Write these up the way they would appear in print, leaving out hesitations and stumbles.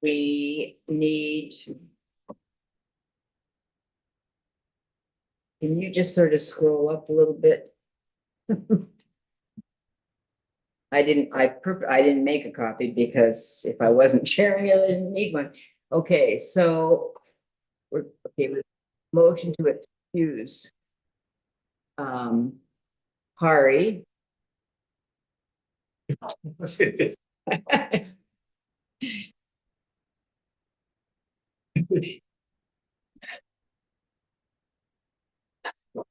we need. Can you just sort of scroll up a little bit? I didn't make a copy because if I wasn't sharing it, I didn't need one. Okay, so we're okay with motion to excuse. Hari.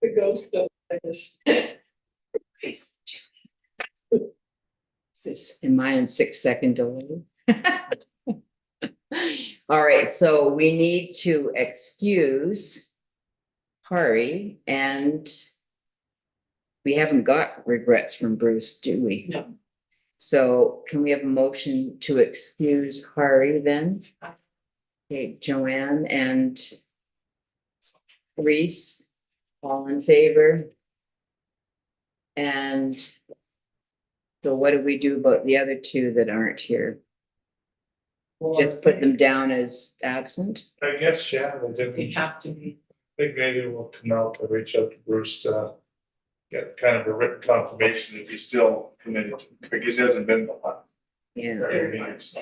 The ghost of this. Am I in 6-second delay? All right, so we need to excuse Hari, and we haven't got regrets from Bruce, do we? No. So can we have a motion to excuse Hari then? Okay, Joanne and Reese, all in favor? And so what do we do about the other two that aren't here? Well, Just put them down as absent? I guess, yeah, they didn't, They I have to be. think maybe we'll come out to reach out to Bruce to get kind of a written confirmation if he's still committed, because he hasn't been the one. Yeah, Very nice.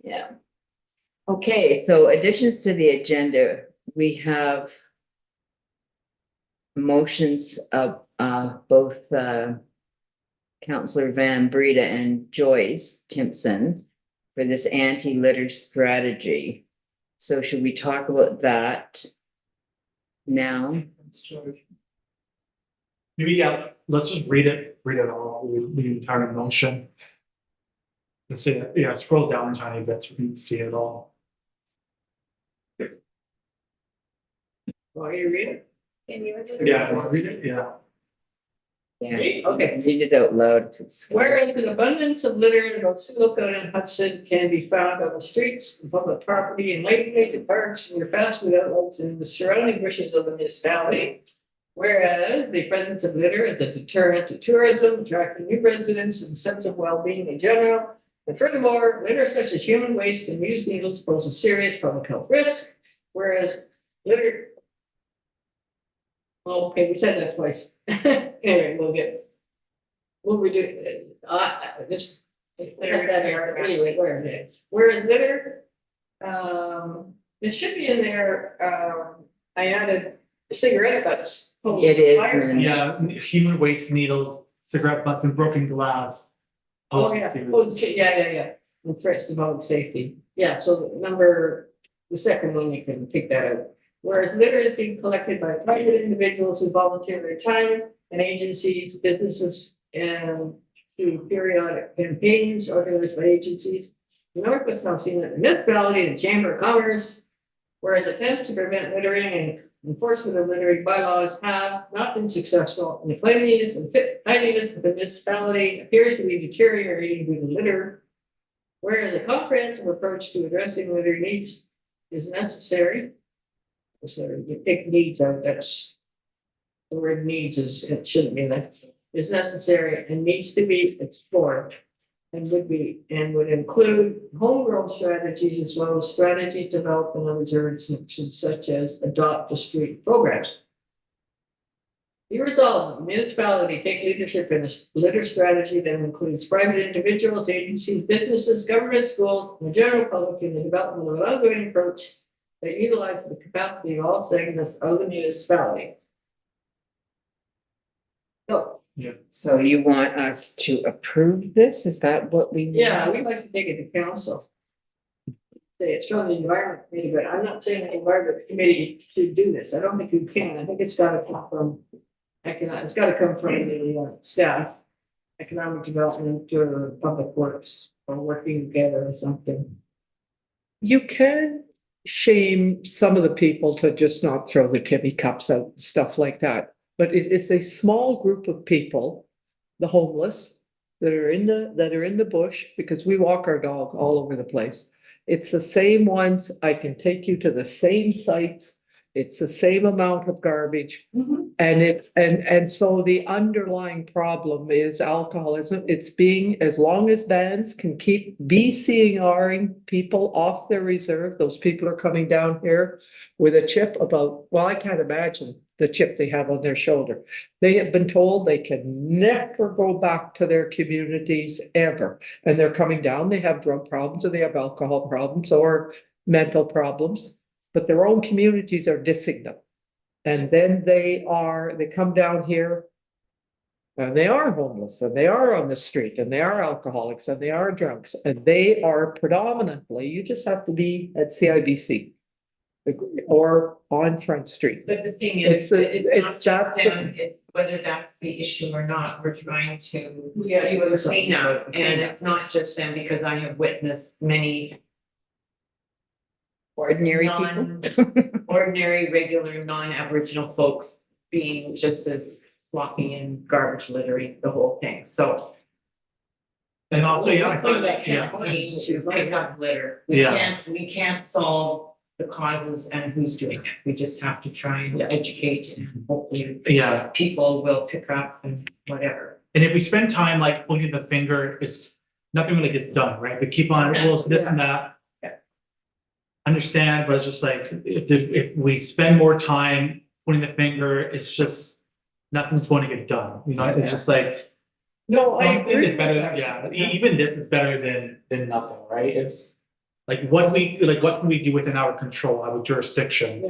yeah. Okay, so additions to the agenda, we have motions of both Councillor Van Breda and Joyce Timpson for this anti-litter strategy. So should we talk about that now? Maybe, yeah, let's just read it all, the entire motion. Let's see, yeah, scroll down a tiny bit so you can see it all. Well, you read it? Can you? Yeah, want to read it? Yeah. Yeah, Okay. read it out loud. Whereas an abundance of litter in both Silicon and Hudson can be found on the streets, in public property, in lakeways and parks, and your fast food outlets and the surrounding bushes of the municipality. Whereas the presence of litter is a deterrent to tourism, attracting new residents and sense of well-being in general. And furthermore, litter such as human waste and used needles pose a serious public health risk. Whereas litter. Well, okay, we said that twice. Anyway, we'll redo it. Just. Anyway, where is it? Whereas litter, it should be in there, I added cigarette butts. It is. Yeah, human waste needles, cigarette butts and broken glass. Oh, yeah, yeah. And first of all, safety. Yeah, so the second one, you can pick that out. Whereas litter is being collected by private individuals who volunteer their time and agencies, businesses, and through periodic campaigns organized by agencies. The Northwest South Municipality and Chamber of Commerce. Whereas attempts to prevent littering and enforcement of littering bylaws have not been successful, and the cleanliness and tidiness of the municipality appears to be deteriorating due to litter. Whereas a comprehensive approach to addressing litter needs is necessary. So you take needs out, that's the word needs it shouldn't be that, is necessary and needs to be explored. And would include homegrown strategies as well as strategies developed in other jurisdictions such as adopt a street programs. Be resolved, the municipality take leadership in a litter strategy that includes private individuals, agencies, businesses, government, schools, and the general public in the development of an ongoing approach that utilizes the capacity of all segments of the municipality. So, So you want us to approve this? Is that what we? yeah, we'd like to take it to council. Say it's from the environment committee, but I'm not saying the environment committee should do this. I don't think you can. I think it's gotta come from it's gotta come from the staff, economic development or public works, or working together or something. You can shame some of the people to just not throw the tippy cups out and stuff like that. But it is a small group of people, the homeless, that are in the bush, because we walk our dog all over the place. It's the same ones. I can take you to the same sites It's the same amount of garbage. Mhm. And and so the underlying problem is alcoholism. It's being, as long as bands can keep BCRing people off their reserve, those people are coming down here with a chip about, well, I can't imagine the chip they have on their shoulder. They have been told they can never go back to their communities ever. And they're coming down, they have drug problems, or they have alcohol problems, or mental problems, but their own communities are dissing them. And then they come down here and they are homeless, and they are on the street, and they are alcoholics, and they are drunks, and they are predominantly, you just have to be at CIBC or on Front Street. But the thing It's is, a- it's it's not just that's the- them, it's whether that's the issue or not, we're trying to We gotta do do a something cleanup. about the And cleanup. it's not just them, because I have witnessed many Ordinary people. ordinary, regular, non-Aboriginal folks being just as sloppy and garbage littering, the whole thing, so. And also, yeah, I It's not think, like yeah, we need to pick up litter. We Yeah. can't solve the causes and who's doing it. We just have to try and educate, and hopefully yeah. people will pick up and whatever. And if we spend time like pointing the finger, it's, nothing really gets done, right? We keep on, well, it's this and that. Yeah. Understand, but it's just like, if we spend more time pointing the finger, it's just, nothing's going to get done, you know, it's just like. No, I Something agree. is better, yeah, even this is better than nothing, right? It's like what can we do within our control, our jurisdiction?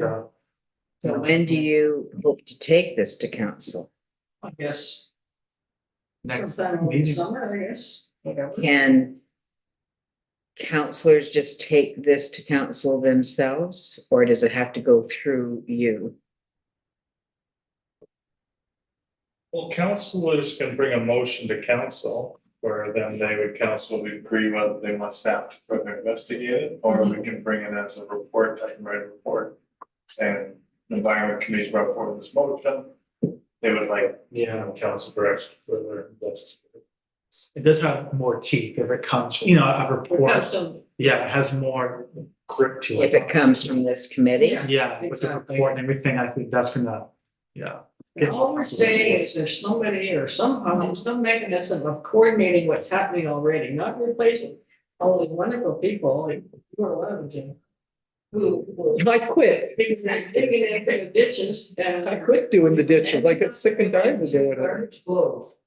So when do you hope to take this to council? I guess Next sometime over the meeting. summer, I guess. Can councillors just take this to council themselves, or does it have to go through you? Well, councilors can bring a motion to council, where then they would, council would agree whether they want staff to further investigate it, or we can bring it as a report, I can write a report. Saying the environment committee's brought forward this motion, they would like, Yeah, council direction further investigate. it does have more teeth if it comes, you know, a We've got report, some, yeah, it has more grip to it. If it comes from this committee? Yeah. Yeah, with the Exactly. report and everything, I think that's gonna, yeah. and all we're saying is there's somebody or somehow, some mechanism of coordinating what's happening already, not replacing all the wonderful people, like you are one of them, Jim. Who I quit. digging into the ditches and. I quit doing the ditches. I got sick and tired of doing it. Garbage blows.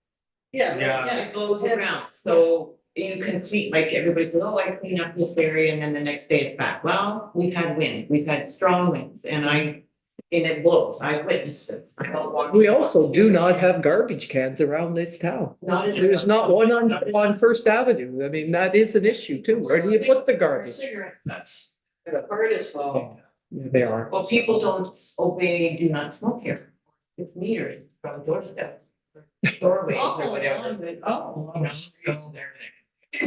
Yeah, Yeah. yeah. It blows around, so you can clean, like everybody says, oh, I clean up this area, and then the next day it's back. Well, we've had wind, we've had strong winds, and it blows, I've witnessed it. I don't want- We also do not have garbage cans around this town. Not in- There's not one on First Avenue. I mean, that is an issue too. Where do you put the garbage? Cigarette butts. The The hardest of all. They are. Well, people don't obey, do not smoke here. It's meters from doorsteps, doorways or whatever. Oh, You know, so-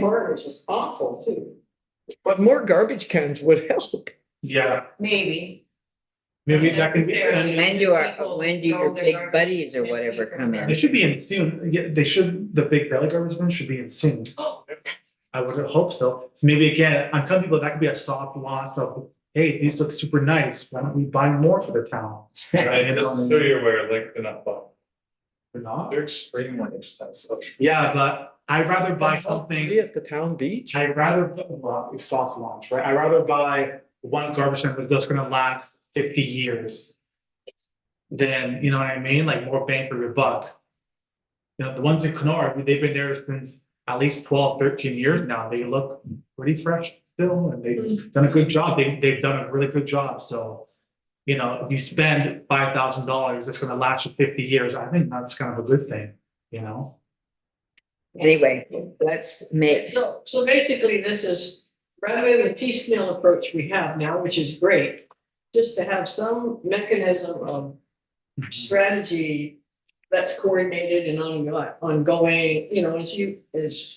garbage is awful too. But more garbage cans would help. Yeah, Maybe. maybe that can be, Necessarily. and When do your big buddies or whatever come they in? should be in soon, yeah, they should, the big belly garbage ones should be in soon. Oh, I would hope so. So maybe again, I'm telling people that could be a soft launch of, hey, these look super nice. Why don't we buy more for the town? Right, and just so you're aware, like, they're not, bought. They're not. They're extremely expensive. Yeah, but I'd rather buy Be something, at the town beach. I'd rather, well, it's soft launch, right? I'd rather buy one garbage can that's just gonna last 50 years. Than, you know what I mean? Like more bang for your buck. You know, the ones in Kenora, they've been there since at least 12, 13 years now. They look pretty fresh still, and they've done a good job. They've done a really good job, so. You know, if you spend $5,000, it's gonna last you 50 years. I think that's kind of a good thing, you know? Anyway, let's make, So basically, this is, rather than the piecemeal approach we have now, which is great, just to have some mechanism of strategy that's coordinated and ongoing, you know, as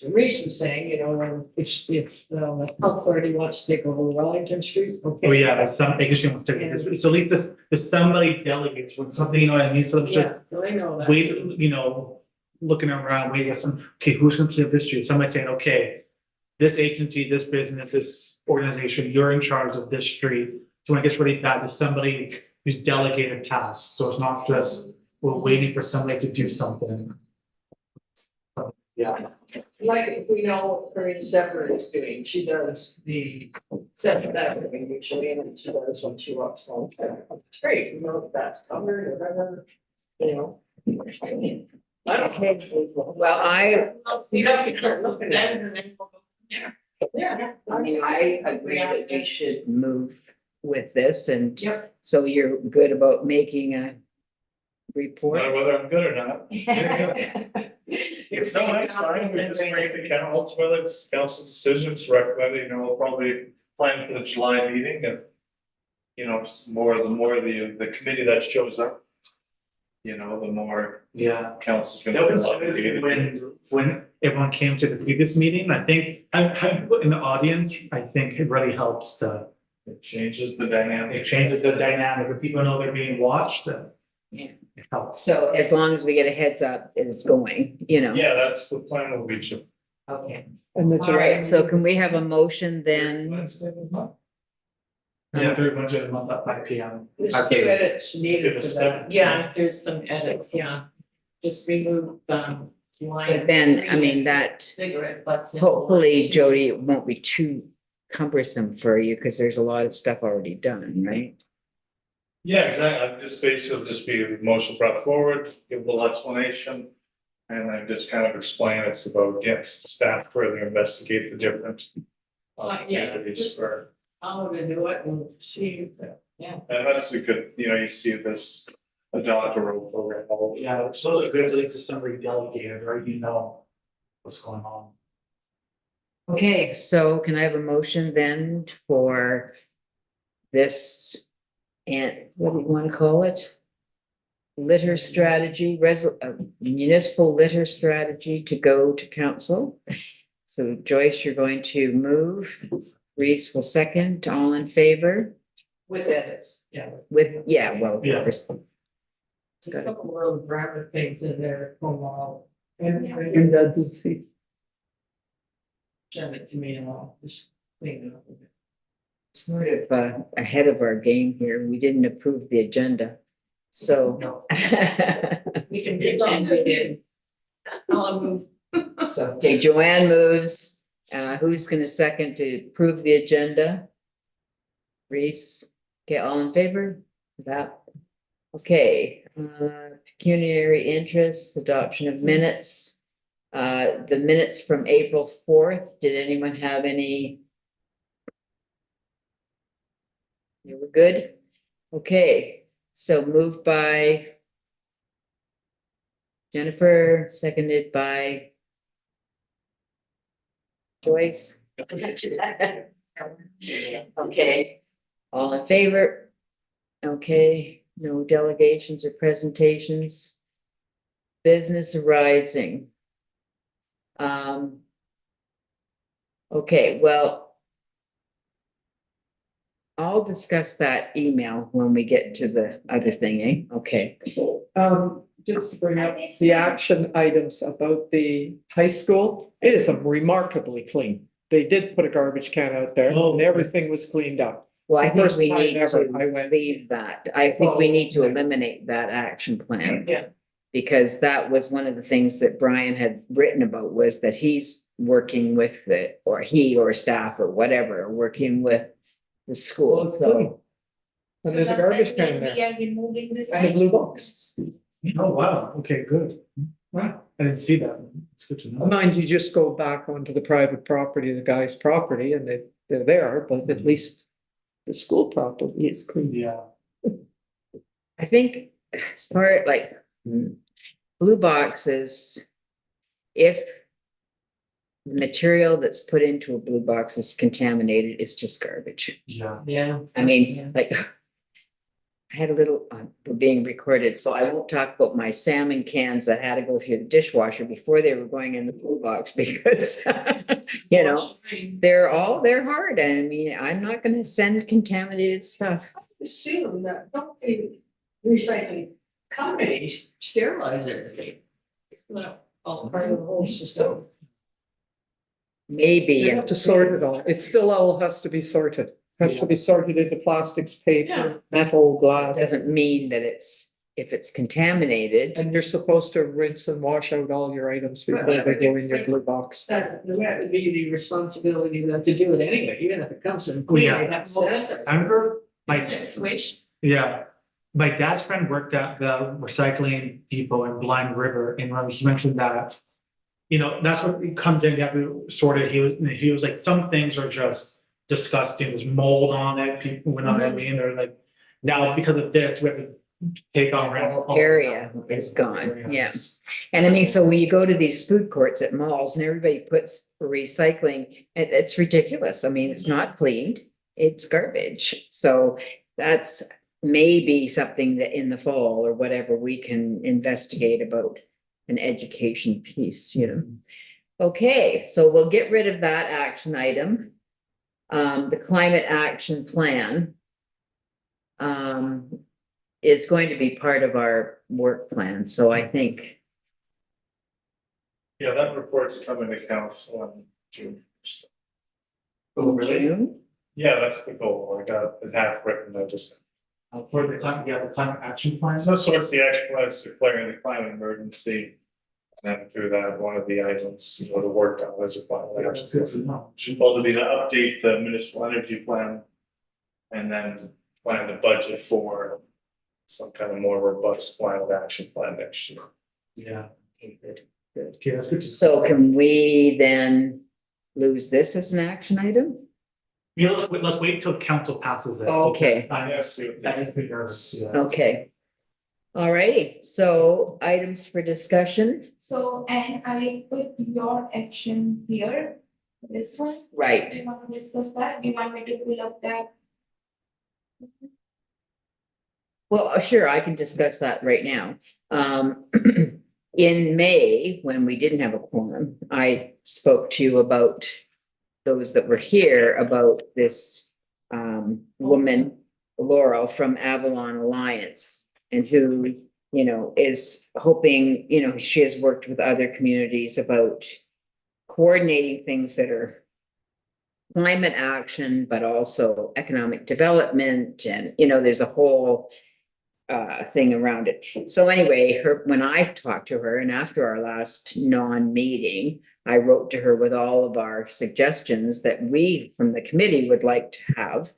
Reese was saying, you know, when if the health authority wants to take over Wellington Street, okay. Oh, yeah, there's some interesting ones too. It's at least if somebody delegates with something, you know what I mean? So it's just Yeah, I know that. wait, you know, looking around, waiting for some, okay, who's gonna clean up this street? Somebody saying, okay, this agency, this business, this organization, you're in charge of this street. So when it gets really bad, there's somebody who's delegated tasks, so it's not just, we're waiting for somebody to do something. Yeah, Like, if we know what Corinne Separate is doing, she does the seventh Avenue usually, and then she does when she walks home. It's great, you know, that's covered, or whatever, you know. I don't care. Well, I You know, because something ends and then we'll go from there. Yeah. I mean, I agree that we should move with this and Yep. so you're good about making a Not report? whether I'm good or not. No, that's fine, we just bring it to council, ultimately, it's council's decisions recommended, you know, we'll probably plan for the July meeting and. You know, the more the committee that shows up. You know, the more yeah. council's That gonna was feel obligated. when everyone came to the previous meeting, I think, having people in the audience, I think it really helps to. It changes the dynamic. It changes the dynamic, if people know they're being watched, then. Yeah. It helps. So as long as we get a heads up, it's going, you know? Yeah, that's the plan will be to. Okay. And the All July right, so meeting can is- we have a motion then? Wednesday of the month. Yeah, third Wednesday of the month at 5 p.m. There's a few edits needed for that. Yeah, if there's some edits, yeah. Just remove, line. But then, I mean, that, Cigarette butts. in. hopefully, Jody, it won't be too cumbersome for you because there's a lot of stuff already done, right? Yeah, exactly, I'm just basically just be a motion brought forward, give a little explanation. And then just kind of explain it's about, yes, staff further investigate the different. Yeah. Activities for, How to do it and see. and that's a good, you know, you see this adopt a role program. Yeah, so the good to somebody delegated, right, you know. What's going on. Okay, so can I have a motion then for this? And what do you want to call it? Litter strategy, municipal litter strategy to go to council. So Joyce, you're going to move. Reese will second. All in favor? With edits, yeah. With, yeah, well, Yeah. it's A got it. couple of grammar things in there from all. And Redundancy. send it to me and I'll just clean it up. a bit. Sort of ahead of our game here. We didn't approve the agenda. So. No. We can pretend we did. I'll move. So, okay, Joanne moves. Who's gonna second to approve the agenda? Reese, okay, all in favor? That, okay, pecuniary interests, adoption of minutes. The minutes from April 4th, did anyone have any? You were good? Okay, so moved by Jennifer, seconded by Joyce. Okay, all in favor? Okay, no delegations or presentations. Business arising. Okay, well. I'll discuss that email when we get to the other thing, eh? Okay. Just to bring up the action items about the high school, it is remarkably clean. They did put a garbage can out there Oh, and okay. everything was cleaned up. Well, I It's the think first we time need ever to I went- leave that. I think we need to Oh, eliminate that action plan. Yeah. Because that was one of the things that Brian had written about was that he's working with the, or he or staff or whatever, are working with the school, Well, it's so. clean. And there's a garbage can there. are removing this? And a blue box. Oh, wow, okay, good. Wow, I didn't see that, it's good to know. Mind you, just go back onto the private property, the guy's property, and they're there, but at least the school property is clean. Yeah, I think as far like blue boxes, if the material that's put into a blue box is contaminated, it's just garbage. yeah. Yeah. I mean, like, I had a little, we're being recorded, so I won't talk about my salmon cans that had to go through the dishwasher before they were going in the blue box because, you know, they're hard. And I mean, I'm not gonna send contaminated stuff. Assume that don't the recycling companies sterilize everything. It's not all part of the whole system. Maybe, You have to sort it all. It still all has to be sorted. Has to be sorted into plastics, Yeah. paper, metal, It glass. doesn't mean that if it's contaminated, And you're supposed to rinse and wash out all your items before they go in your blue box. That would be the responsibility of them to do it anyway, even if it comes in Oh, clean, yeah. they have to send it. I remember Isn't my, it Swish? yeah, my dad's friend worked at the recycling depot in Blind River, and when he mentioned that. You know, that's what it comes in, you have to sort it, he was like, some things are just disgusting, there's mold on it, people, you know what I mean, they're like. Now, because of this, we have to take on. The whole area is gone, yeah. And I mean, so when you go to these food courts at malls and everybody puts recycling, it's ridiculous. I mean, it's not cleaned, it's garbage. So that's maybe something that in the fall or whatever, we can investigate about an education piece, you know. Okay, so we'll get rid of that action item. The climate action plan is going to be part of our work plan, so I think. Yeah, that report's coming to council in June. Oh, really? June? Yeah, that's the goal. I got it half written, I just. For the climate, yeah, the climate action plan. So sort the action plan is declaring the climate emergency. And then through that, one of the items, you know, to work on as a final That's action. good to know. Supposed to be to update the municipal energy plan. And then plan the budget for some kind of more robust plan of action plan next year. Yeah, Okay, good, good. okay, that's good to. So can we then lose this as an action item? Yeah, let's wait till council passes it. Okay. because I Yes, that makes me nervous, yeah. Okay. All righty, so items for discussion, So, and I put your action here, this one. Do right? you want to discuss that? Do you want me to pull up that? Well, sure, I can discuss that right now. In May, when we didn't have a quorum, I spoke to you about those that were here about this woman, Laurel from Avalon Alliance, and who, you know, is hoping, you know, she has worked with other communities about coordinating things that are climate action, but also economic development, and, you know, there's a whole thing around it. So anyway, when I talked to her and after our last non-meeting, I wrote to her with all of our suggestions that we from the committee would like to have.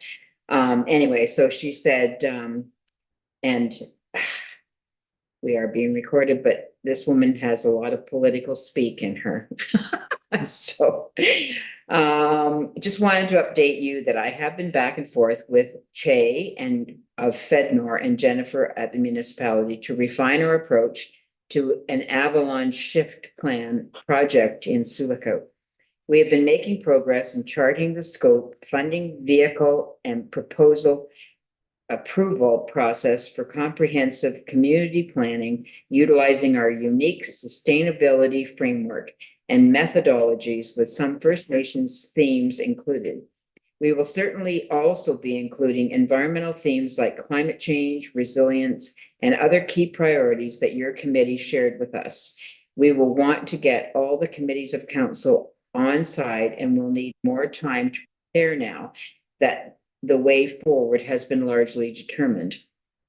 Anyway, so she said, and we are being recorded, but this woman has a lot of political speak in her. So, just wanted to update you that I have been back and forth with Che and of Fednor and Jennifer at the municipality to refine our approach to an Avalon Shift Plan project in Sioux. We have been making progress in charting the scope, funding, vehicle, and proposal approval process for comprehensive community planning, utilizing our unique sustainability framework and methodologies with some First Nations themes included. We will certainly also be including environmental themes like climate change, resilience, and other key priorities that your committee shared with us. We will want to get all the committees of council on side and will need more time to prepare now that the way forward has been largely determined.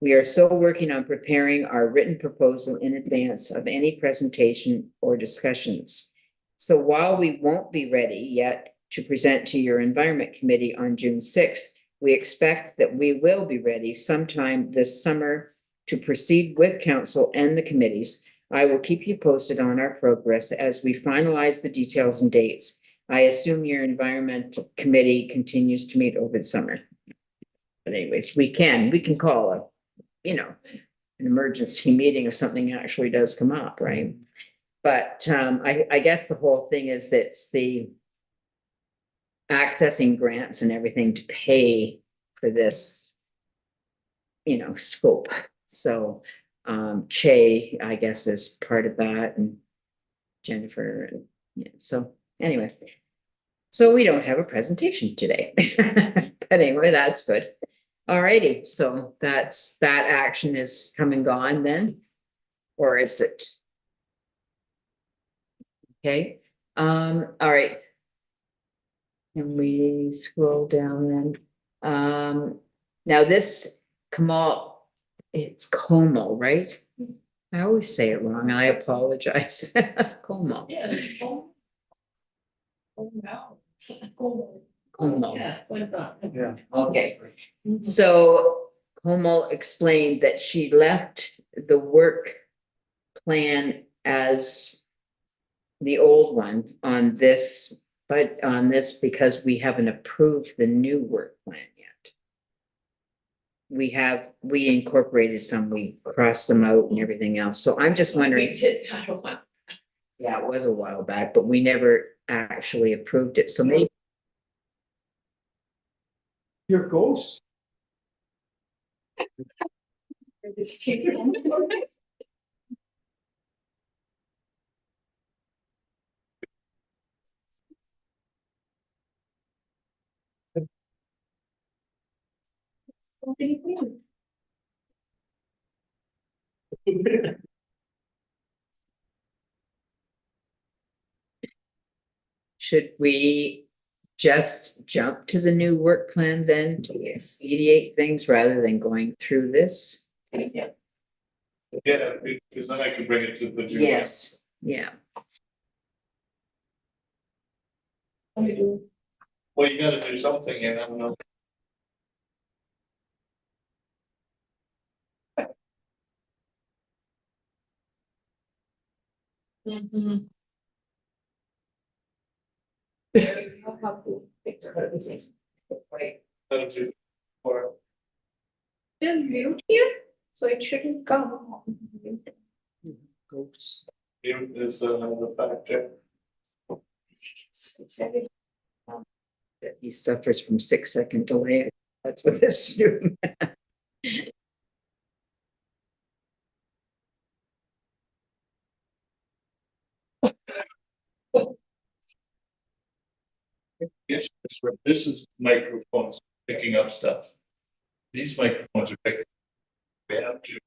We are still working on preparing our written proposal in advance of any presentation or discussions. So while we won't be ready yet to present to your Environment Committee on June 6th, we expect that we will be ready sometime this summer to proceed with council and the committees. I will keep you posted on our progress as we finalize the details and dates. I assume your Environment Committee continues to meet over the summer. But anyway, we can call a, you know, an emergency meeting if something actually does come up, right? But I guess the whole thing is that it's the accessing grants and everything to pay for this, you know, scope. So Che, I guess, is part of that, and Jennifer, and yeah, so anyway. So we don't have a presentation today. But anyway, that's good. All righty, so that action is come and gone then, or is it? Okay, all right. Can we scroll down then? Now this Kamal, it's Como, right? I always say it wrong. I apologize. Como. Yeah. Oh, no. Cool. Como. Yeah, what about? Yeah. Okay, so Como explained that she left the work plan as the old one on this, but on this because we haven't approved the new work plan yet. We incorporated some, we crossed them out and everything else. So I'm just wondering. We did that a while. Yeah, it was a while back, but we never actually approved it. So maybe Your ghost. should we just jump to the new work plan then to expedite things rather than going through this? Yeah, because then I could bring it to the June. Yes, yeah. Well, you gotta do something, and I don't know. I'll have to pick her this is. Wait, That'll do. Or, Still mute here, so it shouldn't come. Ghost. you is the factor. It's every- That he suffers from 6-second delay. That's what this assume. Yes, this is microphones picking up stuff. These microphones are picking. We have to.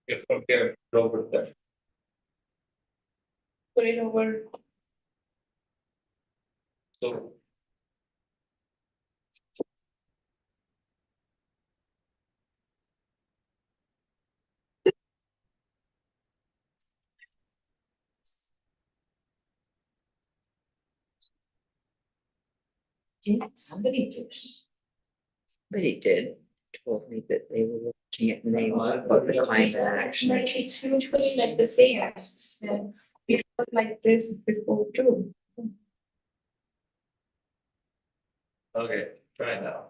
Get from here over there. Put it over. So. Somebody did, told me that they were watching it and they about the climate action. Like it's usually like the same as, it was like this before too. Okay, try now.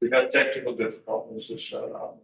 We got technical difficulties, just shut up.